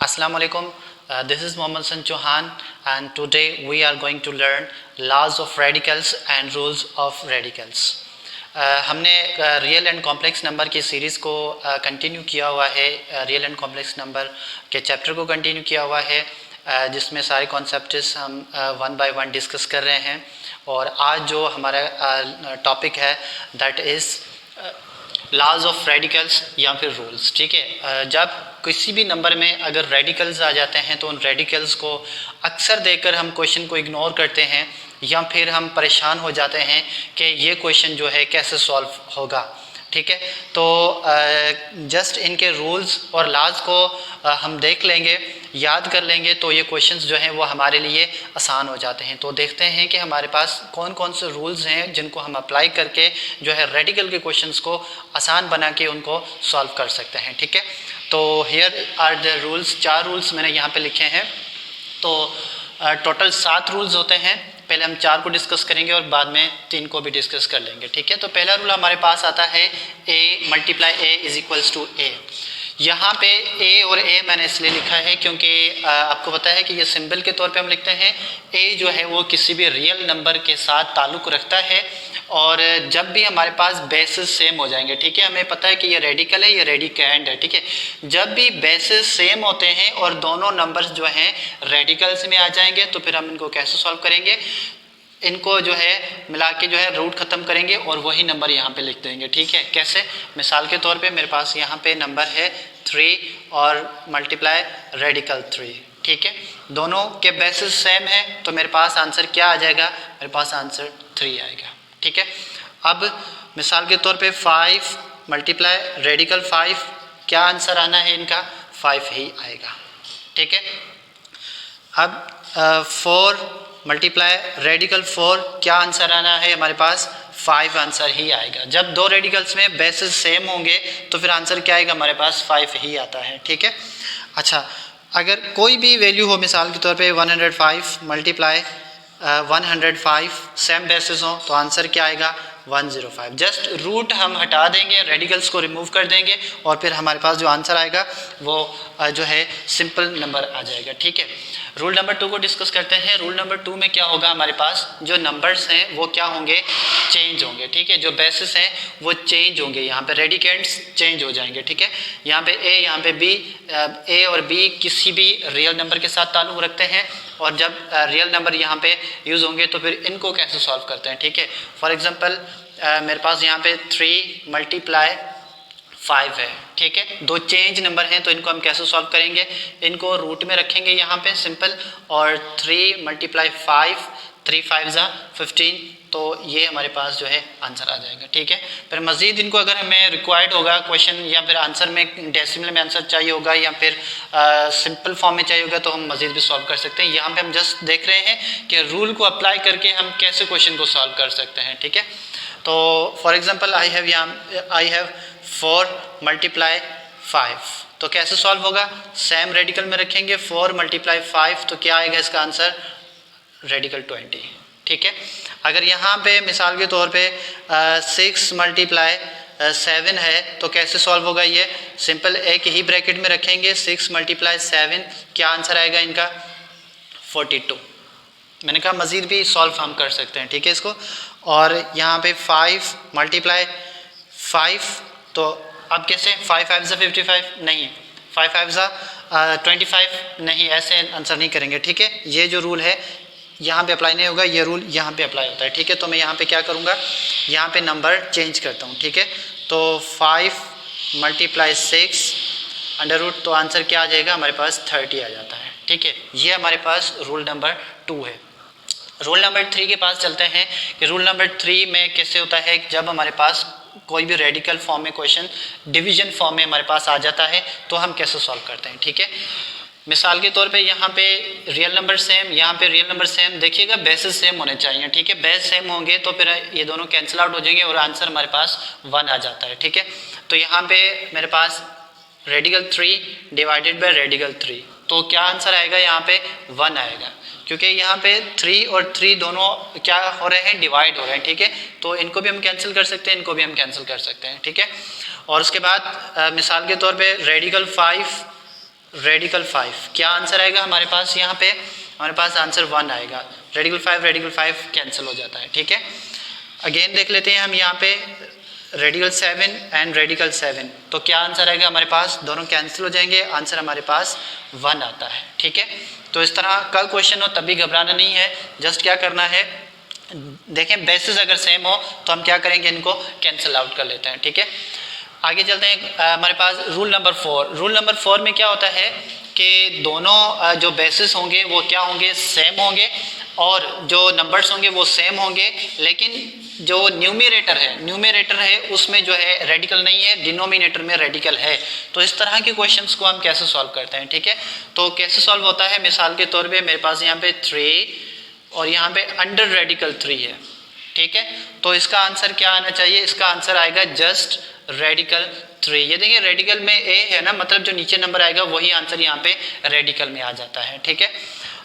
Assalamu alaikum. This is Mohammad San Chauhan, and today we are going to learn laws of radicals and rules of radicals. हमने real and complex number की series को continue किया हुआ है, real and complex number के chapter को continue किया हुआ है, जिसमें सारे कॉन्सेप्ट्स हम वन बाय वन डिस्कस कर रहे हैं। और आज जो हमारा टॉपिक है that is laws of radicals या फिर रूल्स। ठीक है, जब किसी भी नंबर में अगर रेडिकल्स आ जाते हैं तो उन रेडिकल्स को अक्सर देखकर हम क्वेश्चन को इग्नोर करते हैं या फिर हम परेशान हो जाते हैं कि ये क्वेश्चन जो है कैसे सॉल्व होगा। ठीक है, तो जस्ट इनके रूल्स और लॉज को हम देख लेंगे, याद कर लेंगे तो ये क्वेश्चंस जो हैं वो हमारे लिए आसान हो जाते हैं। तो देखते हैं कि हमारे पास कौन कौन से रूल्स हैं जिनको हम अप्लाई करके जो है रेडिकल के क्वेश्चंस को आसान बना के उनको सॉल्व कर सकते हैं। ठीक है, तो here are the rules. 4 rules मैंने यहाँ पे लिखे हैं। तो टोटल 7 रूल्स होते हैं। पहले हम 4 को डिस्कस करेंगे और बाद में 3 को भी डिस्कस कर लेंगे। ठीक है, तो पहला रूल हमारे पास आता है a multiply a is equals to a। यहाँ पे a और a मैंने इसलिए लिखा है क्योंकि आपको पता है कि ये सिंबल के तौर पे हम लिखते हैं। a जो है वो किसी भी रियल नंबर के साथ ताल्लुक़ रखता है और जब भी हमारे पास बेसिस सेम हो जाएंगे, ठीक है, हमें पता है कि ये रेडिकल है, ये रेडिकेंड है। ठीक है, जब भी बेसिस सेम होते हैं और दोनों नंबर्स जो हैं रेडिकल्स में आ जाएंगे तो फिर हम इनको कैसे सॉल्व करेंगे, इनको जो है मिला के जो है रूट ख़त्म करेंगे और वही नंबर यहाँ पे लिख देंगे। ठीक है, कैसे? मिसाल के तौर पे मेरे पास यहाँ पे नंबर है 3 और मल्टीप्लाई रेडिकल 3। ठीक है, दोनों के बेसिस सेम है तो मेरे पास आंसर क्या आ जाएगा? मेरे पास आंसर 3 आएगा। ठीक है, अब मिसाल के तौर पे 5 मल्टीप्लाई रेडिकल 5, क्या आंसर आना है इनका? 5 ही आएगा। ठीक है, अब 4 मल्टीप्लाई रेडिकल 4, क्या आंसर आना है हमारे पास? 5 आंसर ही आएगा। जब 2 रेडिकल्स में बेसिस सेम होंगे तो फिर आंसर क्या आएगा? हमारे पास 5 ही आता है। ठीक है, अच्छा, अगर कोई भी वैल्यू हो, मिसाल के तौर पे 105 मल्टीप्लाई 105 सेम बेसिस हो तो आंसर क्या आएगा? 105। जस्ट रूट हम हटा देंगे, रेडिकल्स को रिमूव कर देंगे और फिर हमारे पास जो आंसर आएगा वो जो है सिंपल नंबर आ जाएगा। ठीक है, रूल नंबर 2 को डिस्कस करते हैं। रूल नंबर 2 में क्या होगा? हमारे पास जो नंबर्स हैं वो क्या होंगे? चेंज होंगे। ठीक है, जो बेसिस हैं वो चेंज होंगे, यहाँ पे रेडिकेंड्स चेंज हो जाएंगे। ठीक है, यहाँ पे ए, यहाँ पे बी, ए और बी किसी भी रियल नंबर के साथ ताल्लुक़ रखते हैं और जब रियल नंबर यहाँ पे यूज़ होंगे तो फिर इनको कैसे सॉल्व करते हैं। ठीक है, फॉर एग्जांपल मेरे पास यहाँ पे 3 मल्टीप्लाई 5 है। ठीक है, 2 चेंज नंबर हैं तो इनको हम कैसे सॉल्व करेंगे? इनको रूट में रखेंगे यहाँ पे सिंपल, और 3 मल्टीप्लाई 5, 3 5 ज़ा 15, तो ये हमारे पास जो है आंसर आ जाएगा। ठीक है, फिर मज़ीद इनको अगर हमें रिक्वायर्ड होगा क्वेश्चन या फिर आंसर में डेसिमल में आंसर चाहिए होगा या फिर सिंपल फॉर्म में चाहिए होगा तो हम मज़ीद भी सॉल्व कर सकते हैं। यहाँ पे हम जस्ट देख रहे हैं कि रूल को अप्लाई करके हम कैसे क्वेश्चन को सॉल्व कर सकते हैं। ठीक है, तो for example I have 4 multiply 5, तो कैसे सॉल्व होगा? सेम रेडिकल में रखेंगे, 4 मल्टीप्लाई 5 तो क्या आएगा इसका आंसर? रेडिकल 20। ठीक है, अगर यहाँ पे मिसाल के तौर पे 6 मल्टीप्लाई 7 है तो कैसे सॉल्व होगा? ये सिंपल एक ही ब्रैकेट में रखेंगे, 6 मल्टीप्लाई 7, क्या आंसर आएगा इनका? 42। मैंने कहा मज़ीद भी सॉल्व हम कर सकते हैं। ठीक है, इसको, और यहाँ पे 5 मल्टीप्लाई 5, तो अब कैसे? 5 5 ज़ा 55 नहीं, 5 5 ज़ा 25 नहीं, ऐसे आंसर नहीं करेंगे। ठीक है, ये जो रूल है यहाँ पे अप्लाई नहीं होगा, ये रूल यहाँ पे अप्लाई होता है। ठीक है, तो मैं यहाँ पे क्या करूँगा? यहाँ पे नंबर चेंज करता हूँ। ठीक है, तो 5 मल्टीप्लाई 6 अंडर रूट, तो आंसर क्या आ जाएगा? हमारे पास 30 आ जाता है। ठीक है, ये हमारे पास रूल नंबर 2 है। रूल नंबर 3 के पास चलते हैं कि रूल नंबर 3 में कैसे होता है। जब हमारे पास कोई भी रेडिकल फॉर्म में क्वेश्चन डिवीजन फॉर्म में हमारे पास आ जाता है तो हम कैसे सॉल्व करते हैं। ठीक है, मिसाल के तौर पे यहाँ पे रियल नंबर सेम, यहाँ पे रियल नंबर सेम, देखिएगा बेसिस सेम होने चाहिए। ठीक है, बेस सेम होंगे तो फिर ये दोनों कैंसिल आउट हो जाएंगे और आंसर हमारे पास 1 आ जाता है। ठीक है, तो यहाँ पे मेरे पास रेडिकल 3 डिवाइडेड बाय रेडिकल 3, तो क्या आंसर आएगा? यहाँ पे 1 आएगा, क्योंकि यहाँ पे 3 और 3 दोनों क्या हो रहे हैं? डिवाइड हो रहे हैं। ठीक है, तो इनको भी हम कैंसिल कर सकते हैं, इनको भी हम कैंसिल कर सकते हैं। ठीक है, और उसके बाद मिसाल के तौर पे रेडिकल 5 रेडिकल 5, क्या आंसर आएगा हमारे पास? यहाँ पे हमारे पास आंसर 1 आएगा। रेडिकल 5 कैंसिल हो जाता है, ठीक है। अगेन देख लेते हैं हम यहाँ पे रेडिकल 7 एंड रेडिकल 7, तो क्या आंसर आएगा हमारे पास? दोनों कैंसिल हो जाएंगे, आंसर हमारे पास 1 आता है, ठीक है। तो इस तरह का क्वेश्चन हो तब भी घबराना नहीं है, जस्ट क्या करना है, देखें बेसिस अगर सेम हो तो हम क्या करेंगे, इनको कैंसिल आउट कर लेते हैं, ठीक है। आगे चलते हैं, हमारे पास रूल नंबर 4। रूल नंबर 4 में क्या होता है कि दोनों जो बेसिस होंगे वो क्या होंगे, सेम होंगे, और जो नंबर्स होंगे वो सेम होंगे, लेकिन जो न्यूमरेटर है उसमें जो है रेडिकल नहीं है, डिनोमिनेटर में रेडिकल है। तो इस तरह के क्वेश्चंस को हम कैसे सॉल्व करते हैं, ठीक है। तो कैसे सॉल्व होता है, मिसाल के तौर पे मेरे पास यहाँ पे 3 और यहाँ पे अंडर रेडिकल 3 है, ठीक है। तो इसका आंसर क्या आना चाहिए? इसका आंसर आएगा जस्ट रेडिकल 3। ये देखिए रेडिकल में ए है ना, मतलब जो नीचे नंबर आएगा वही आंसर यहाँ पे रेडिकल में आ जाता है, ठीक है।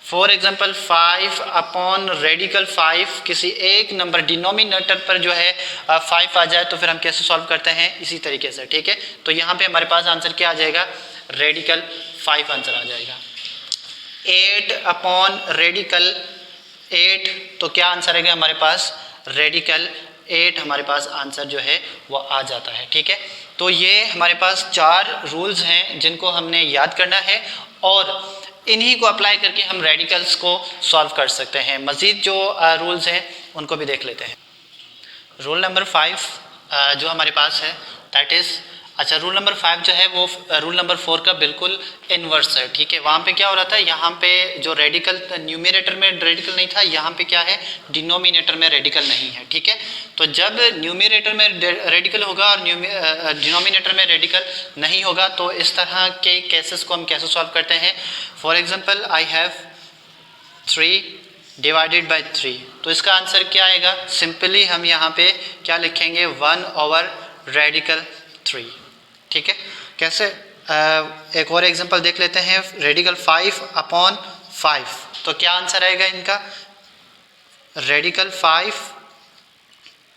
फॉर एग्जाम्पल 5 अपॉन रेडिकल 5, किसी एक नंबर डिनोमिनेटर पर जो है 5 आ जाए तो फिर हम कैसे सॉल्व करते हैं, इसी तरीके से, ठीक है। तो यहाँ पे हमारे पास आंसर क्या आ जाएगा, रेडिकल 5 आंसर आ जाएगा। 8 अपॉन रेडिकल 8, तो क्या आंसर आएगा हमारे पास, रेडिकल 8 हमारे पास आंसर जो है वो आ जाता है, ठीक है। तो ये हमारे पास 4 रूल्स हैं जिनको हमने याद करना है, और इन्हीं को अप्लाई करके हम रेडिकल्स को सॉल्व कर सकते हैं। मज़ीद जो रूल्स हैं उनको भी देख लेते हैं। रूल नंबर 5 जो हमारे पास है दैट इज़, अच्छा रूल नंबर 5 जो है वो रूल नंबर 4 का बिल्कुल इन्वर्स है, ठीक है। वहाँ पे क्या हो रहा था, यहाँ पे जो रेडिकल न्यूमरेटर में रेडिकल नहीं था, यहाँ पे क्या है, डिनोमिनेटर में रेडिकल नहीं है, ठीक है। तो जब न्यूमरेटर में रेडिकल होगा और डिनोमिनेटर में रेडिकल नहीं होगा, तो इस तरह के केसेस को हम कैसे सॉल्व करते हैं। For example I have 3 divided by 3, तो इसका आंसर क्या आएगा, सिंपली हम यहाँ पे क्या लिखेंगे, 1 ओवर रेडिकल 3, ठीक है। कैसे, एक और एग्जांपल देख लेते हैं, रेडिकल 5 अपॉन 5, तो क्या आंसर आएगा इनका, रेडिकल 5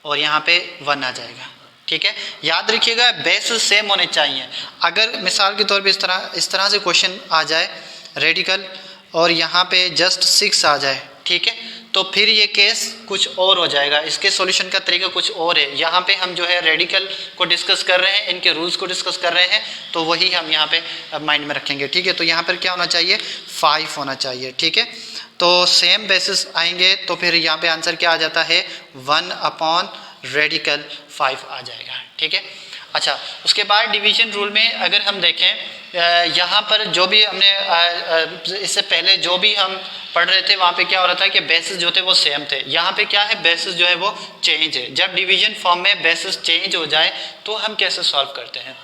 और यहाँ पे 1 आ जाएगा, ठीक है। याद रखिएगा बेसिस सेम होने चाहिए। अगर मिसाल के तौर पे इस तरह से क्वेश्चन आ जाए रेडिकल और यहाँ पे जस्ट 6 आ जाए, ठीक है, तो फिर ये केस कुछ और हो जाएगा, इसके सॉल्यूशन का तरीका कुछ और है। यहाँ पे हम जो है रेडिकल को डिस्कस कर रहे हैं, इनके रूल्स को डिस्कस कर रहे हैं, तो वही हम यहाँ पे माइंड में रखेंगे, ठीक है। तो यहाँ पर क्या होना चाहिए, 5 होना चाहिए, ठीक है। तो सेम बेसिस आएंगे तो फिर यहाँ पे आंसर क्या आ जाता है, 1 अपॉन रेडिकल 5 आ जाएगा, ठीक है। अच्छा, उसके बाद डिवीजन रूल में अगर हम देखें, यहाँ पर जो भी हमने इससे पहले जो भी हम पढ़ रहे थे वहाँ पे क्या हो रहा था कि बेसिस जो थे वो सेम थे। यहाँ पे क्या है, बेसिस जो है वो चेंज है। जब डिवीजन फॉर्म में बेसिस चेंज हो जाए तो हम कैसे सॉल्व करते हैं,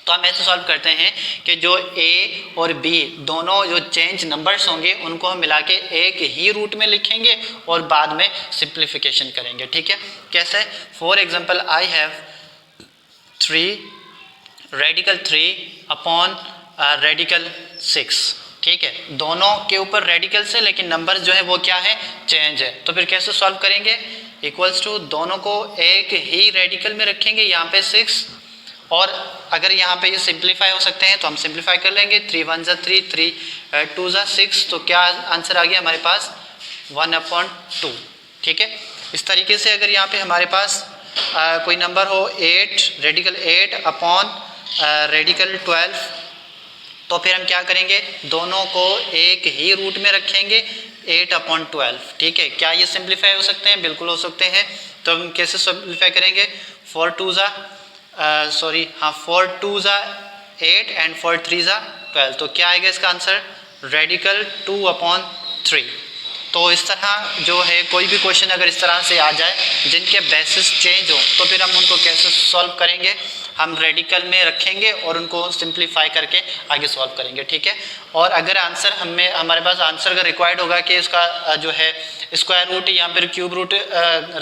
तो हम ऐसे सॉल्व करते हैं कि जो ए और बी दोनों जो चेंज नंबर्स होंगे उनको हम मिला के एक ही रूट में लिखेंगे और बाद में सिंप्लीफिकेशन करेंगे, ठीक है। कैसे, for example I have 3 radical 3 upon radical 6, ठीक है। दोनों के ऊपर रेडिकल्स है लेकिन नंबर जो है वो क्या है, चेंज है। तो फिर कैसे सॉल्व करेंगे, इक्वल्स टू दोनों को एक ही रेडिकल में रखेंगे, यहाँ पे 6, और अगर यहाँ पे ये सिंप्लीफाई हो सकते हैं तो हम सिंप्लीफाई कर लेंगे, 3 1 ज़ा 3, 3 2 ज़ा 6, तो क्या आंसर आ गया हमारे पास, 1/2, ठीक है। इस तरीके से अगर यहाँ पे हमारे पास कोई नंबर हो 8 रेडिकल 8 अपॉन रेडिकल 12, तो फिर हम क्या करेंगे, दोनों को एक ही रूट में रखेंगे, 8/12, ठीक है। क्या ये सिंप्लीफाई हो सकते हैं, बिल्कुल हो सकते हैं। तो हम कैसे सिंप्लीफाई करेंगे, 4 2 ज़ा 8 एंड 4 3 ज़ा 12, तो क्या आएगा इसका आंसर, रेडिकल 2/3। तो इस तरह जो है कोई भी क्वेश्चन अगर इस तरह से आ जाए जिनके बेसिस चेंज हो तो फिर हम उनको कैसे सॉल्व करेंगे, हम रेडिकल में रखेंगे और उनको सिंप्लीफाई करके आगे सॉल्व करेंगे, ठीक है। और अगर आंसर हमारे पास आंसर अगर रिक्वायर्ड होगा कि इसका जो है स्क्वायर रूट या फिर क्यूब रूट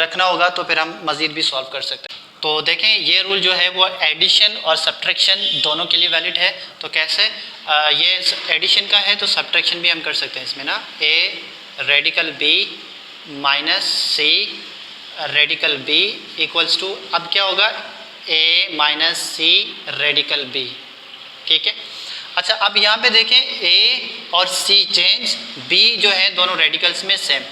रखना होगा तो फिर हम मज़ीद भी सॉल्व कर सकते हैं। तो देखें ये रूल जो है वो एडिशन और सब्ट्रैक्शन दोनों के लिए वैलिड है। तो कैसे, ये एडिशन का है तो सब्ट्रैक्शन भी हम कर सकते हैं इसमें ना, a radical b minus c radical b equals to, अब क्या होगा, a minus c radical b, ठीक है। अच्छा, अब यहाँ पे देखें ए और सी चेंज, बी जो है दोनों रेडिकल्स में सेम।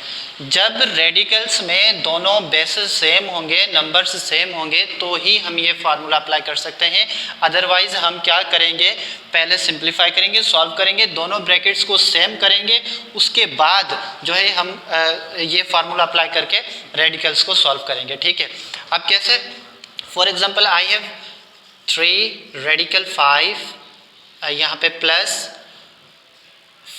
जब रेडिकल्स में दोनों बेसेस सेम होंगे, नंबर्स सेम होंगे, तो ही हम ये फार्मूला अप्लाई कर सकते हैं। अदरवाइज हम क्या करेंगे, पहले सिंप्लीफाई करेंगे, सॉल्व करेंगे, दोनों ब्रैकेट्स को सेम करेंगे, उसके बाद जो है हम ये फार्मूला अप्लाई करके रेडिकल्स को सॉल्व करेंगे। ठीक है, अब कैसे? For example I have 3 radical 5, यहाँ पे प्लस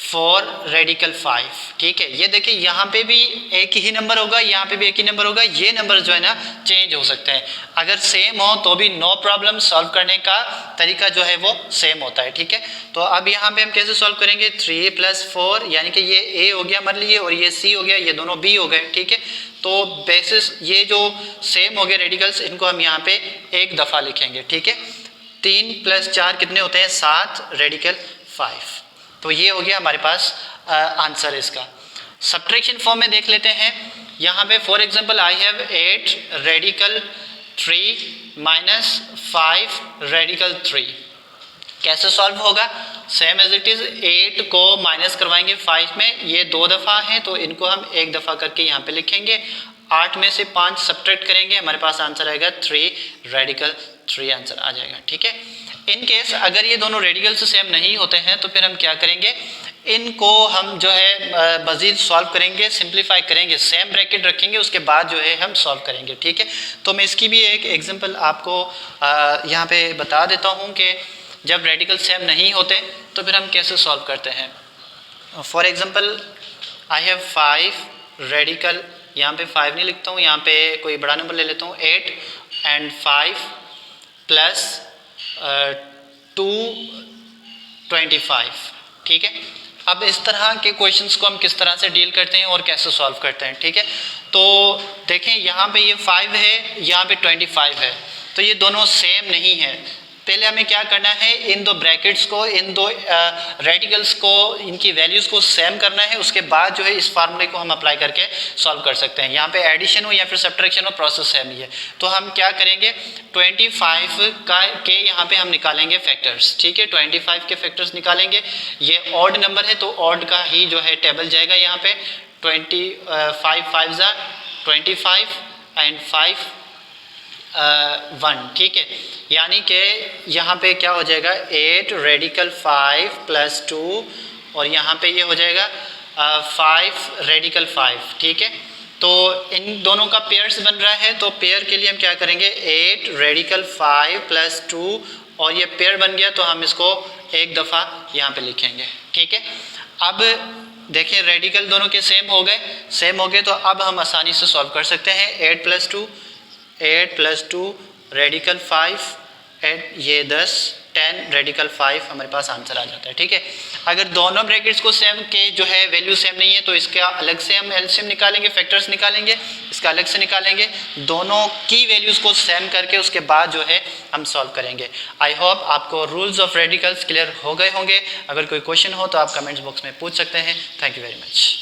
4 रेडिकल 5। ठीक है, ये देखिए यहाँ पे भी एक ही नंबर होगा, यहाँ पे भी एक ही नंबर होगा, ये नंबर जो है ना चेंज हो सकते हैं। अगर सेम हो तो भी नो प्रॉब्लम, सॉल्व करने का तरीका जो है वो सेम होता है। ठीक है, तो अब यहाँ पे हम कैसे सॉल्व करेंगे? 3 + 4 यानी कि ये ए हो गया हमारे लिए और ये सी हो गया, ये दोनों बी हो गए। ठीक है, तो बेसिस ये जो सेम हो गए रेडिकल्स, इनको हम यहाँ पे एक दफ़ा लिखेंगे। ठीक है, 3 + 4 कितने होते हैं? 7 रेडिकल 5। तो ये हो गया हमारे पास आंसर इसका। सब्ट्रैक्शन फॉर्म में देख लेते हैं। यहाँ पे for example I have 8 radical 3 - 5 radical 3। कैसे सॉल्व होगा? सेम एज इट इज, 8 को माइनस करवाएंगे 5 में, ये 2 दफ़ा हैं तो इनको हम एक दफ़ा करके यहाँ पे लिखेंगे। 8 में से 5 सब्ट्रैक्ट करेंगे, हमारे पास आंसर आएगा 3 रेडिकल 3 आंसर आ जाएगा। ठीक है, इन केस अगर ये दोनों रेडिकल्स सेम नहीं होते हैं तो फिर हम क्या करेंगे, इनको हम जो है मज़ीद सॉल्व करेंगे, सिंप्लीफाई करेंगे, सेम ब्रैकेट रखेंगे, उसके बाद जो है हम सॉल्व करेंगे। ठीक है, तो मैं इसकी भी एक एग्जांपल आपको यहाँ पे बता देता हूँ कि जब रेडिकल सेम नहीं होते तो फिर हम कैसे सॉल्व करते हैं। For example I have 5 radical, यहाँ पे 5 नहीं लिखता हूँ, यहाँ पे कोई बड़ा नंबर ले लेता हूँ, 8 and 5 + 225। ठीक है, अब इस तरह के क्वेश्चंस को हम किस तरह से डील करते हैं और कैसे सॉल्व करते हैं। ठीक है, तो देखें यहाँ पे ये 5 है, यहाँ पे 25 है, तो ये दोनों सेम नहीं है। पहले हमें क्या करना है, इन दो ब्रैकेट्स को, इन दो रेडिकल्स को, इनकी वैल्यूज़ को सेम करना है, उसके बाद जो है इस फार्मूले को हम अप्लाई करके सॉल्व कर सकते हैं। यहाँ पे एडिशन हो या फिर सब्ट्रैक्शन हो, प्रोसेस सेम ही है। तो हम क्या करेंगे, 25 के यहाँ पे हम निकालेंगे फैक्टर्स। ठीक है, 25 के फैक्टर्स निकालेंगे। ये ऑड नंबर है तो ऑड का ही जो है टेबल जाएगा यहाँ पे। 25 5 25 एंड 5 1। ठीक है, यानी कि यहाँ पे क्या हो जाएगा, 8 रेडिकल 5 + 2 और यहाँ पे ये हो जाएगा 5 रेडिकल 5। ठीक है, तो इन दोनों का पेयर्स बन रहा है, तो पेयर के लिए हम क्या करेंगे, 8 रेडिकल 5 + 2 और ये पेयर बन गया तो हम इसको एक दफ़ा यहाँ पे लिखेंगे। ठीक है, अब देखिए रेडिकल दोनों के सेम हो गए, तो अब हम आसानी से सॉल्व कर सकते हैं। 8 + 2 रेडिकल 5 एंड ये 10 रेडिकल 5 हमारे पास आंसर आ जाता है। ठीक है, अगर दोनों ब्रैकेट्स को सेम के जो है वैल्यू सेम नहीं है तो इसका अलग से हम एलसीएम निकालेंगे, फैक्टर्स निकालेंगे, इसका अलग से निकालेंगे, दोनों की वैल्यूज़ को सेम करके उसके बाद जो है हम सॉल्व करेंगे। आई होप आपको रूल्स ऑफ रेडिकल्स क्लियर हो गए होंगे। अगर कोई क्वेश्चन हो तो आप कमेंट्स बॉक्स में पूछ सकते हैं। Thank you very much.